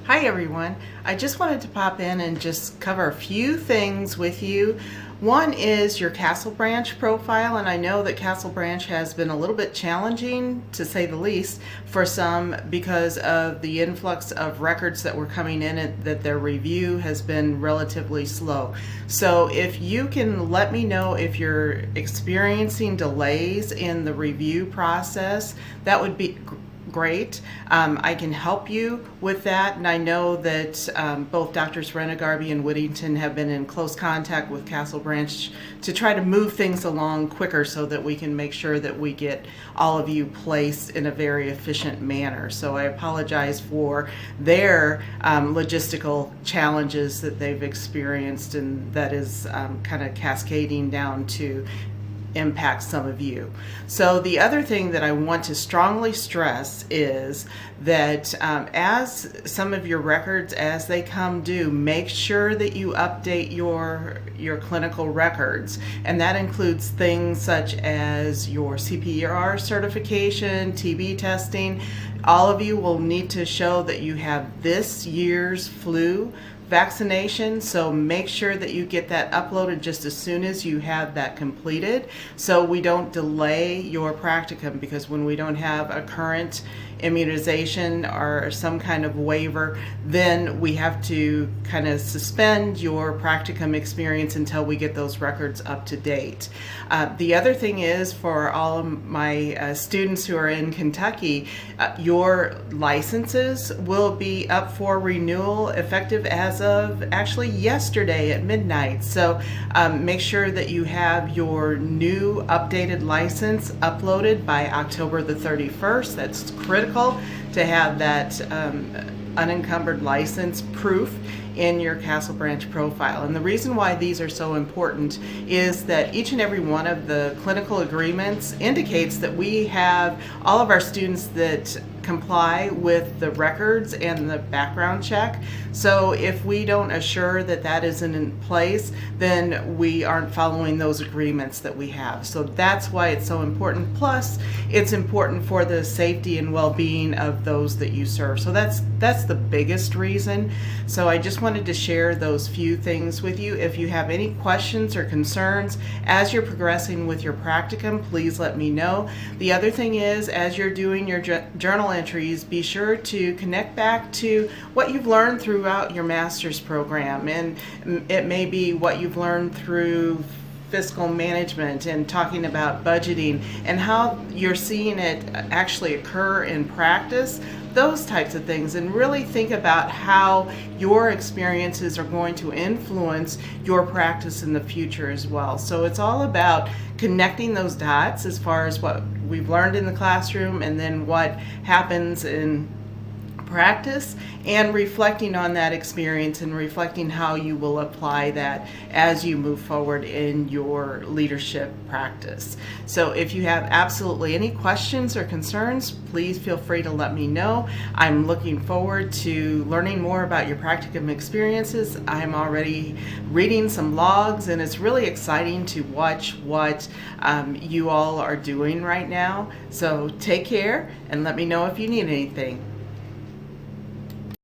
Hi everyone. I just wanted to pop in and just cover a few things with you. One is your Castle Branch profile, and I know that Castle Branch has been a little bit challenging, to say the least, for some because of the influx of records that were coming in and that their review has been relatively slow. So if you can let me know if you're experiencing delays in the review process, that would be great. I can help you with that, and I know that both Drs. Renegarby and Whittington have been in close contact with Castle Branch to try to move things along quicker so that we can make sure that we get all of you placed in a very efficient manner. So I apologize for their logistical challenges that they've experienced, and that is kind of cascading down to impact some of you. So the other thing that I want to strongly stress is that as some of your records, as they come due, make sure that you update your clinical records, and that includes things such as your CPR certification, TB testing. All of you will need to show that you have this year's flu vaccination, so make sure that you get that uploaded just as soon as you have that completed, so we don't delay your practicum, because when we don't have a current immunization or some kind of waiver, then we have to kind of suspend your practicum experience until we get those records up to date. The other thing is, for all of my students who are in Kentucky, your licenses will be up for renewal effective as of actually yesterday at midnight. So make sure that you have your new updated license uploaded by October the 31st. That's critical to have that unencumbered license proof in your Castle Branch profile. And the reason why these are so important is that each and every one of the clinical agreements indicates that we have all of our students that comply with the records and the background check. So if we don't assure that that isn't in place, then we aren't following those agreements that we have. So that's why it's so important. Plus, it's important for the safety and well-being of those that you serve. So that's the biggest reason. So I just wanted to share those few things with you. If you have any questions or concerns as you're progressing with your practicum, please let me know. The other thing is, as you're doing your journal entries, be sure to connect back to what you've learned throughout your master's program, and it may be what you've learned through fiscal management and talking about budgeting and how you're seeing it actually occur in practice, those types of things, and really think about how your experiences are going to influence your practice in the future as well. So it's all about connecting those dots as far as what we've learned in the classroom and then what happens in practice, and reflecting on that experience and reflecting how you will apply that as you move forward in your leadership practice. So if you have absolutely any questions or concerns, please feel free to let me know. I'm looking forward to learning more about your practicum experiences. I'm already reading some logs, and it's really exciting to watch what you all are doing right now. So take care and let me know if you need anything.